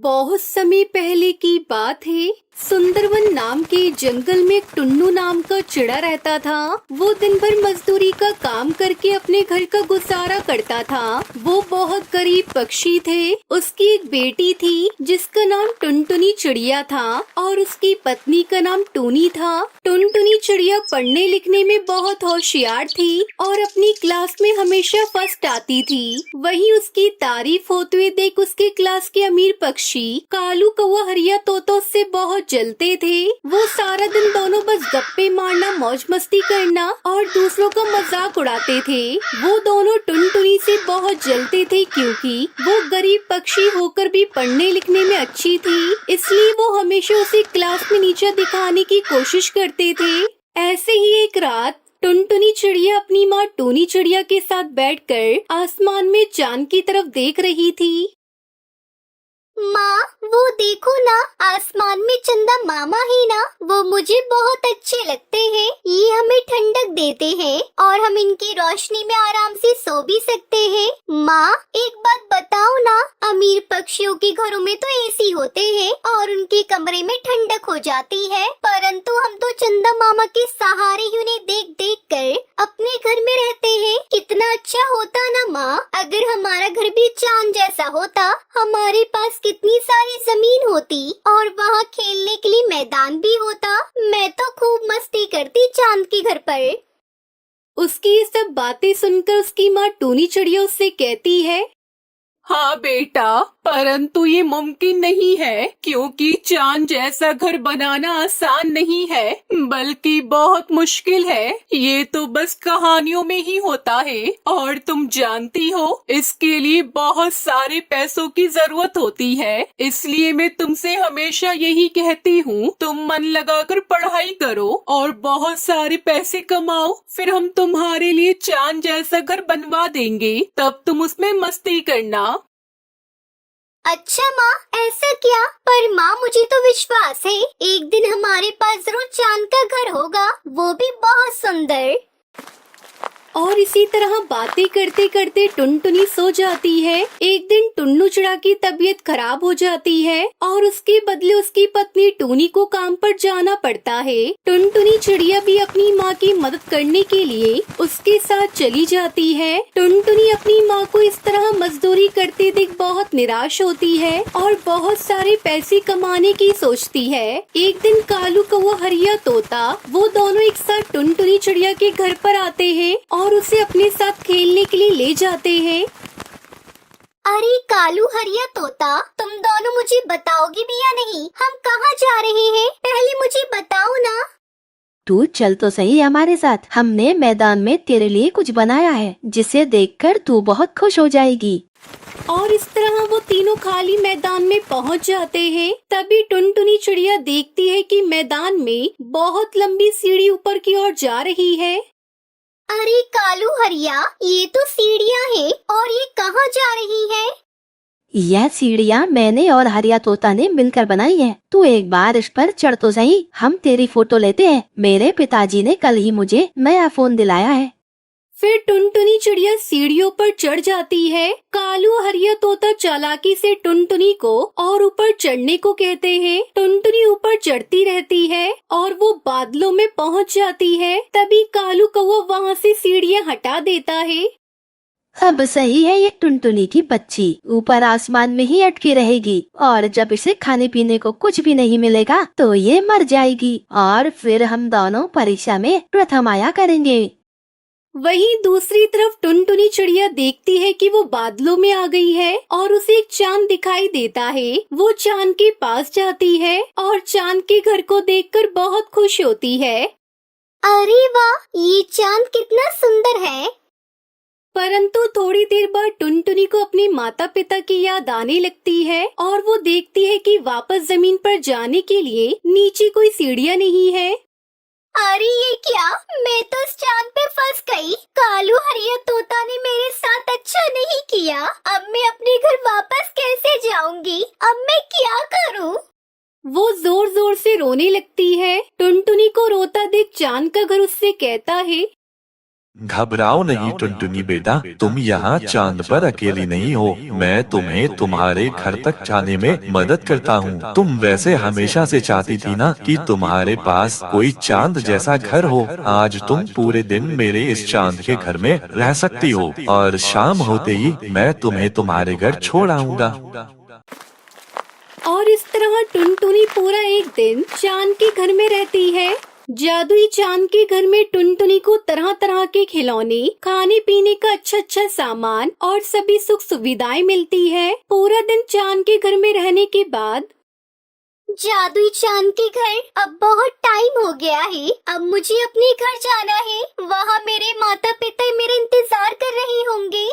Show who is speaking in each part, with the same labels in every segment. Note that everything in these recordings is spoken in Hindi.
Speaker 1: बहुत समय पहले की बात है। सुंदरवन नाम के जंगल में एक टुन्नू नाम का चिड़ा रहता था। वो दिन भर मजदूरी का काम करके अपने घर का गुजारा करता था। वो बहुत गरीब पक्षी थे। उसकी एक बेटी थी जिसका नाम टुनटुनी चिड़िया था और उसकी पत्नी का नाम टूनी था। टुनटुनी चिड़िया पढ़ने लिखने में बहुत होशियार थी और अपनी क्लास में हमेशा फर्स्ट आती थी। वहीं उसकी तारीफ होते हुए देख उसके क्लास के अमीर पक्षी कालू कौवा हरिया तोता उससे बहुत जलते थे। वो सारा दिन दोनों बस गप्पे मारना, मौज मस्ती करना और दूसरों का मजाक उड़ाते थे। वो दोनों टुनटुनी से बहुत जलते थे क्योंकि वो गरीब पक्षी होकर भी पढ़ने लिखने में अच्छी थी, इसलिए वो हमेशा उसे क्लास में नीचा दिखाने की कोशिश करते थे। ऐसे ही एक रात टुनटुनी चिड़िया अपनी माँ टूनी चिड़िया के साथ बैठकर आसमान में चांद की तरफ देख रही थी।
Speaker 2: माँ, वो देखो ना, आसमान में चंदा मामा है ना, वो मुझे बहुत अच्छे लगते हैं। ये हमें ठंडक देते हैं और हम इनकी रोशनी में आराम से सो भी सकते हैं। माँ, एक बात बताओ ना, अमीर पक्षियों के घरों में तो एसी होते हैं और उनके कमरे में ठंडक हो जाती है, परंतु हम तो चंदा मामा के सहारे ही उन्हें देख देख कर अपने घर में रहते हैं। कितना अच्छा होता ना माँ, अगर हमारा घर भी चांद जैसा होता। हमारे पास कितनी सारी जमीन होती और वहाँ खेलने के लिए मैदान भी होता। मैं तो खूब मस्ती करती चांद के घर पर।
Speaker 1: उसकी ये सब बातें सुनकर उसकी माँ टूनी चिड़िया उससे कहती है,
Speaker 3: हाँ बेटा, परंतु ये मुमकिन नहीं है क्योंकि चांद जैसा घर बनाना आसान नहीं है, बल्कि बहुत मुश्किल है। ये तो बस कहानियों में ही होता है और तुम जानती हो इसके लिए बहुत सारे पैसों की जरूरत होती है। इसलिए मैं तुमसे हमेशा यही कहती हूँ, तुम मन लगाकर पढ़ाई करो और बहुत सारे पैसे कमाओ, फिर हम तुम्हारे लिए चांद जैसा घर बनवा देंगे, तब तुम उसमें मस्ती करना।
Speaker 2: अच्छा माँ, ऐसा क्या? पर माँ, मुझे तो विश्वास है एक दिन हमारे पास जरूर चांद का घर होगा, वो भी बहुत सुंदर।
Speaker 1: और इसी तरह बातें करते करते टुनटुनी सो जाती है। एक दिन टुन्नू चिड़ा की तबीयत खराब हो जाती है और उसके बदले उसकी पत्नी टूनी को काम पर जाना पड़ता है। टुनटुनी चिड़िया भी अपनी माँ की मदद करने के लिए उसके साथ चली जाती है। टुनटुनी अपनी माँ को इस तरह मजदूरी करते देख बहुत निराश होती है और बहुत सारे पैसे कमाने की सोचती है। एक दिन कालू कौवा हरिया तोता वो दोनों एक साथ टुनटुनी चिड़िया के घर पर आते हैं और उसे अपने साथ खेलने के लिए ले जाते हैं।
Speaker 2: अरे कालू हरिया तोता, तुम दोनों मुझे बताओगे भी या नहीं, हम कहाँ जा रहे हैं? पहले मुझे बताओ ना।
Speaker 4: तू चल तो सही हमारे साथ, हमने मैदान में तेरे लिए कुछ बनाया है जिसे देखकर तू बहुत खुश हो जाएगी।
Speaker 1: और इस तरह वो तीनों खाली मैदान में पहुंच जाते हैं। तभी टुनटुनी चिड़िया देखती है कि मैदान में बहुत लंबी सीढ़ी ऊपर की ओर जा रही है।
Speaker 2: अरे कालू हरिया, ये तो सीढ़ियाँ हैं और ये कहाँ जा रही है?
Speaker 4: यह सीढ़ियाँ मैंने और हरिया तोता ने मिलकर बनाई है। तू एक बार इस पर चढ़ तो सही, हम तेरी फोटो लेते हैं। मेरे पिताजी ने कल ही मुझे नया फोन दिलाया है।
Speaker 1: फिर टुनटुनी चिड़िया सीढ़ियों पर चढ़ जाती है। कालू हरिया तोता चालाकी से टुनटुनी को और ऊपर चढ़ने को कहते हैं। टुनटुनी ऊपर चढ़ती रहती है और वो बादलों में पहुंच जाती है। तभी कालू कौवा वहाँ से सीढ़ियाँ हटा देता है।
Speaker 4: अब सही है, ये टुनटुनी की बच्ची ऊपर आसमान में ही अटकी रहेगी और जब इसे खाने पीने को कुछ भी नहीं मिलेगा तो ये मर जाएगी और फिर हम दोनों परीक्षा में प्रथम आया करेंगे।
Speaker 1: वहीं दूसरी तरफ टुनटुनी चिड़िया देखती है कि वो बादलों में आ गई है और उसे एक चांद दिखाई देता है। वो चांद के पास जाती है और चांद के घर को देखकर बहुत खुश होती है।
Speaker 2: अरे वाह, ये चांद कितना सुंदर है।
Speaker 1: परंतु थोड़ी देर बाद टुनटुनी को अपने माता पिता की याद आने लगती है और वो देखती है कि वापस जमीन पर जाने के लिए नीचे कोई सीढ़ियाँ नहीं है।
Speaker 2: अरे ये क्या, मैं तो इस चांद पे फंस गई। कालू हरिया तोता ने मेरे साथ अच्छा नहीं किया। अब मैं अपने घर वापस कैसे जाऊंगी? अब मैं क्या करूं?
Speaker 1: वो जोर जोर से रोने लगती है। टुनटुनी को रोता देख चांद का घर उससे कहता है,
Speaker 5: घबराओ नहीं टुनटुनी बेटा, तुम यहाँ चांद पर अकेली नहीं हो। मैं तुम्हें तुम्हारे घर तक जाने में मदद करता हूँ। तुम वैसे हमेशा से चाहती थी ना कि तुम्हारे पास कोई चांद जैसा घर हो। आज तुम पूरे दिन मेरे इस चांद के घर में रह सकती हो और शाम होते ही मैं तुम्हें तुम्हारे घर छोड़ आऊंगा।
Speaker 1: और इस तरह टुनटुनी पूरा एक दिन चांद के घर में रहती है। जादुई चांद के घर में टुनटुनी को तरह तरह के खिलौने, खाने पीने का अच्छा सामान और सभी सुख सुविधाएं मिलती है। पूरा दिन चांद के घर में रहने के बाद
Speaker 2: जादुई चांद के घर, अब बहुत टाइम हो गया है। अब मुझे अपने घर जाना है। वहाँ मेरे माता पिता मेरा इंतजार कर रहे होंगे।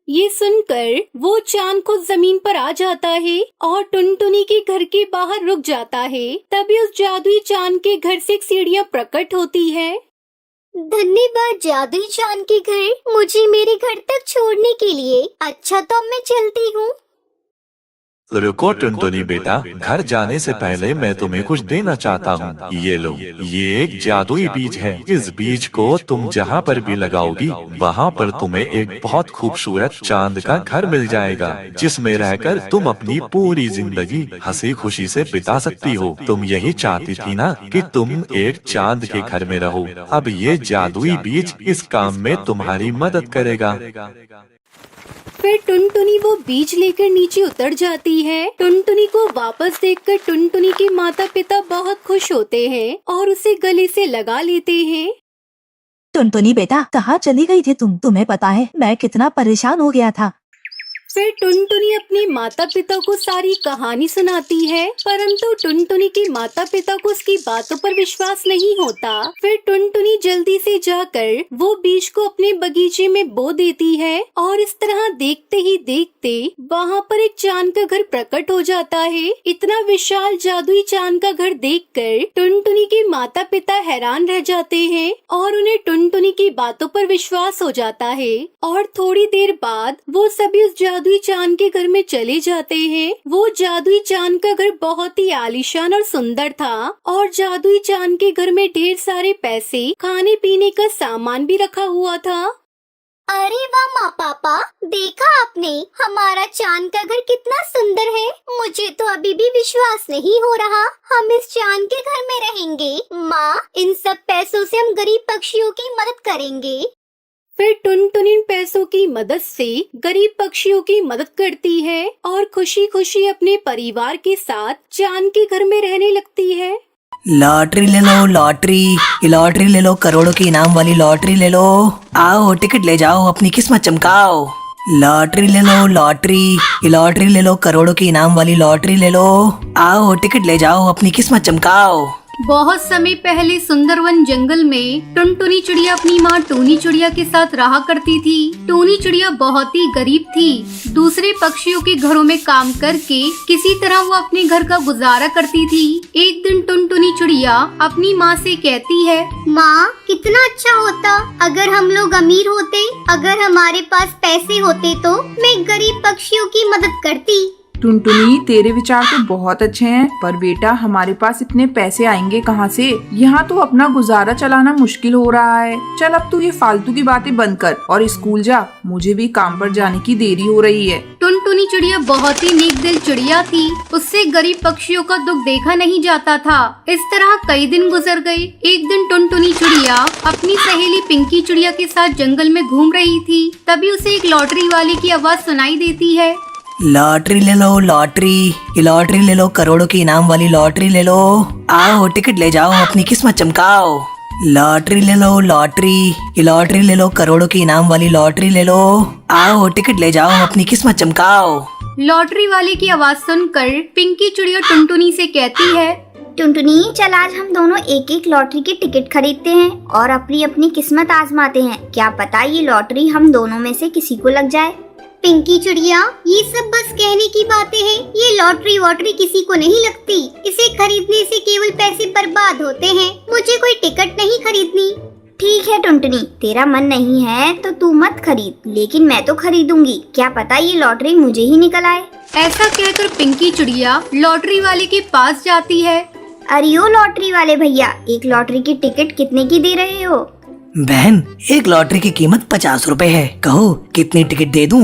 Speaker 1: ये सुनकर वो चांद खुद जमीन पर आ जाता है और टुनटुनी के घर के बाहर रुक जाता है। तभी उस जादुई चांद के घर से एक सीढ़ियाँ प्रकट होती है।
Speaker 2: धन्यवाद जादुई चांद के घर, मुझे मेरे घर तक छोड़ने के लिए। अच्छा तो अब मैं चलती हूँ।
Speaker 5: रुको टुनटुनी बेटा, घर जाने से पहले मैं तुम्हें कुछ देना चाहता हूँ। ये लो, ये एक जादुई बीज है। इस बीज को तुम जहाँ पर भी लगाओगी वहाँ पर तुम्हें एक बहुत खूबसूरत चांद का घर मिल जाएगा, जिसमें रहकर तुम अपनी पूरी जिंदगी हंसी खुशी से बिता सकती हो। तुम यही चाहती थी ना कि तुम एक चांद के घर में रहो। अब ये जादुई बीज इस काम में तुम्हारी मदद करेगा।
Speaker 1: फिर टुनटुनी वो बीज लेकर नीचे उतर जाती है। टुनटुनी को वापस देखकर टुनटुनी के माता पिता बहुत खुश होते हैं और उसे गले से लगा लेते हैं।
Speaker 6: टुनटुनी बेटा, कहाँ चली गई थी तुम? तुम्हें पता है मैं कितना परेशान हो गया था।
Speaker 1: फिर टुनटुनी अपने माता पिता को सारी कहानी सुनाती है, परंतु टुनटुनी के माता पिता को उसकी बातों पर विश्वास नहीं होता। फिर टुनटुनी जल्दी से जाकर वो बीज को अपने बगीचे में बो देती है और इस तरह देखते ही देखते वहाँ पर एक चांद का घर प्रकट हो जाता है। इतना विशाल जादुई चांद का घर देखकर टुनटुनी के माता पिता हैरान रह जाते हैं और उन्हें टुनटुनी की बातों पर विश्वास हो जाता है। और थोड़ी देर बाद वो सभी उस जादुई चांद के घर में चले जाते हैं। वो जादुई चांद का घर बहुत ही आलीशान और सुंदर था और जादुई चांद के घर में ढेर सारे पैसे, खाने पीने का सामान भी रखा हुआ था।
Speaker 2: अरे वाह माँ पापा, देखा आपने हमारा चांद का घर कितना सुंदर है। मुझे तो अभी भी विश्वास नहीं हो रहा हम इस चांद के घर में रहेंगे। माँ, इन सब पैसों से हम गरीब पक्षियों की मदद करेंगे।
Speaker 1: फिर टुनटुनी पैसों की मदद से गरीब पक्षियों की मदद करती है और खुशी खुशी अपने परिवार के साथ चांद के घर में रहने लगती है।
Speaker 7: लॉटरी ले लो, लॉटरी, ये लॉटरी ले लो, करोड़ों की इनाम वाली लॉटरी ले लो। आओ टिकट ले जाओ, अपनी किस्मत चमकाओ। लॉटरी ले लो, लॉटरी, ये लॉटरी ले लो, करोड़ों की इनाम वाली लॉटरी ले लो। आओ टिकट ले जाओ, अपनी किस्मत चमकाओ।
Speaker 1: बहुत समय पहले सुंदरवन जंगल में टुनटुनी चिड़िया अपनी माँ टूनी चिड़िया के साथ रहा करती थी। टूनी चिड़िया बहुत ही गरीब थी। दूसरे पक्षियों के घरों में काम करके किसी तरह वो अपने घर का गुजारा करती थी। एक दिन टुनटुनी चिड़िया अपनी माँ से कहती है,
Speaker 2: माँ, कितना अच्छा होता अगर हम लोग अमीर होते। अगर हमारे पास पैसे होते तो मैं गरीब पक्षियों की मदद करती।
Speaker 8: टुनटुनी, तेरे विचार तो बहुत अच्छे हैं, पर बेटा हमारे पास इतने पैसे आएंगे कहाँ से? यहाँ तो अपना गुजारा चलाना मुश्किल हो रहा है। चल अब तू ये फालतू की बातें बंद कर और स्कूल जा, मुझे भी काम पर जाने की देरी हो रही है।
Speaker 1: टुनटुनी चिड़िया बहुत ही नेक दिल चिड़िया थी। उससे गरीब पक्षियों का दुख देखा नहीं जाता था। इस तरह कई दिन गुजर गए। एक दिन टुनटुनी चिड़िया अपनी सहेली पिंकी चिड़िया के साथ जंगल में घूम रही थी। तभी उसे एक लॉटरी वाले की आवाज सुनाई देती है।
Speaker 7: लॉटरी ले लो, लॉटरी, ये लॉटरी ले लो, करोड़ों की इनाम वाली लॉटरी ले लो। आओ टिकट ले जाओ, अपनी किस्मत चमकाओ। लॉटरी ले लो, लॉटरी, ये लॉटरी ले लो, करोड़ों की इनाम वाली लॉटरी ले लो। आओ टिकट ले जाओ, अपनी किस्मत चमकाओ।
Speaker 1: लॉटरी वाले की आवाज सुनकर पिंकी चिड़िया टुनटुनी से कहती है,
Speaker 2: टुनटुनी, चल आज हम दोनों एक एक लॉटरी के टिकट खरीदते हैं और अपनी अपनी किस्मत आजमाते हैं। क्या पता ये लॉटरी हम दोनों में से किसी को लग जाए। पिंकी चिड़िया, ये सब बस कहने की बातें हैं। ये लॉटरी वॉटरी किसी को नहीं लगती। इसे खरीदने से केवल पैसे बर्बाद होते हैं। मुझे कोई टिकट नहीं खरीदनी। ठीक है टुनटुनी, तेरा मन नहीं है तो तू मत खरीद, लेकिन मैं तो खरीदूंगी। क्या पता ये लॉटरी मुझे ही निकल आए।
Speaker 1: ऐसा कहकर पिंकी चिड़िया लॉटरी वाले के पास जाती है।
Speaker 2: अरे ओ लॉटरी वाले भैया, एक लॉटरी की टिकट कितने की दे रहे हो?
Speaker 7: बहन, एक लॉटरी की कीमत 50 रुपए है, कहो कितनी टिकट दे दूं?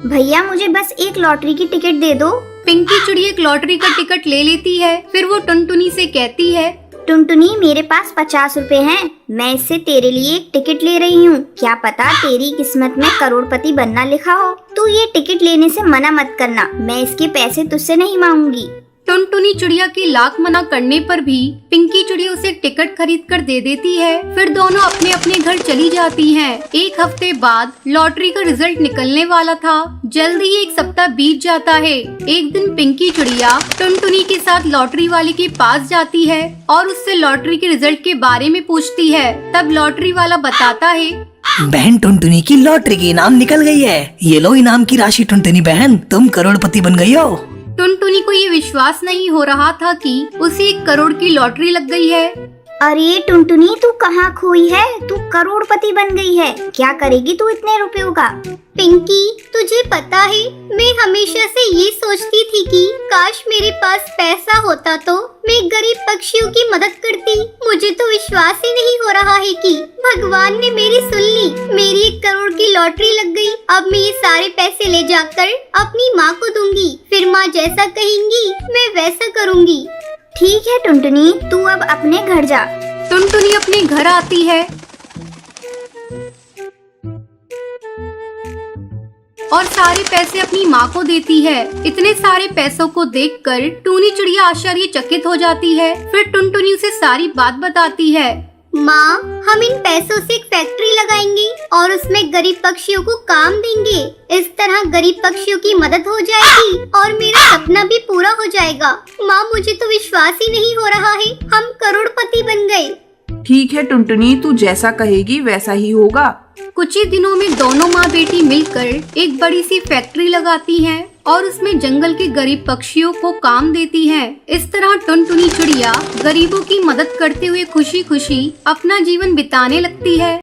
Speaker 2: भैया मुझे बस एक लॉटरी की टिकट दे दो।
Speaker 1: पिंकी चिड़िया एक लॉटरी का टिकट ले लेती है। फिर वो टुनटुनी से कहती है,
Speaker 2: टुनटुनी मेरे पास 50 रुपए हैं, मैं इससे तेरे लिए एक टिकट ले रही हूँ। क्या पता तेरी किस्मत में करोड़पति बनना लिखा हो। तू ये टिकट लेने से मना मत करना, मैं इसके पैसे तुझसे नहीं मांगूंगी।
Speaker 1: टुनटुनी चिड़िया की लाख मना करने पर भी पिंकी चिड़िया उसे टिकट खरीद कर दे देती है। फिर दोनों अपने अपने घर चली जाती हैं। एक हफ्ते बाद लॉटरी का रिजल्ट निकलने वाला था। जल्दी ही एक सप्ताह बीत जाता है। एक दिन पिंकी चिड़िया टुनटुनी के साथ लॉटरी वाले के पास जाती है और उससे लॉटरी के रिजल्ट के बारे में पूछती है। तब लॉटरी वाला बताता है,
Speaker 7: बहन, टुनटुनी की लॉटरी की इनाम निकल गई है। ये लो इनाम की राशि टुनटुनी बहन, तुम करोड़पति बन गई हो।
Speaker 1: टुनटुनी को ये विश्वास नहीं हो रहा था कि उसे 1 करोड़ की लॉटरी लग गई है।
Speaker 2: अरे टुनटुनी तू कहाँ खोई है? तू करोड़पति बन गई है। क्या करेगी तू इतने रुपयों का? पिंकी तुझे पता है मैं हमेशा से ये सोचती थी कि काश मेरे पास पैसा होता तो मैं गरीब पक्षियों की मदद करती। मुझे तो विश्वास ही नहीं हो रहा है कि भगवान ने मेरी सुन ली। मेरी 1 करोड़ की लॉटरी लग गई। अब मैं ये सारे पैसे ले जाकर अपनी माँ को दूंगी। फिर माँ जैसा कहेंगी मैं वैसा करूँगी। ठीक है टुनटुनी, तू अब अपने घर जा।
Speaker 1: टुनटुनी अपने घर आती है और सारे पैसे अपनी माँ को देती है। इतने सारे पैसों को देखकर टूनी चिड़िया आश्चर्यचकित हो जाती है। फिर टुनटुनी उसे सारी बात बताती है।
Speaker 2: माँ, हम इन पैसों से एक फैक्ट्री लगाएंगे और उसमें गरीब पक्षियों को काम देंगे। इस तरह गरीब पक्षियों की मदद हो जाएगी और मेरा सपना भी पूरा हो जाएगा। माँ, मुझे तो विश्वास ही नहीं हो रहा है, हम करोड़पति बन गए।
Speaker 8: ठीक है टुनटुनी, तू जैसा कहेगी वैसा ही होगा।
Speaker 1: कुछ ही दिनों में दोनों माँ बेटी मिलकर एक बड़ी सी फैक्ट्री लगाती हैं और उसमें जंगल के गरीब पक्षियों को काम देती हैं। इस तरह टुनटुनी चिड़िया गरीबों की मदद करते हुए खुशी खुशी अपना जीवन बिताने लगती है।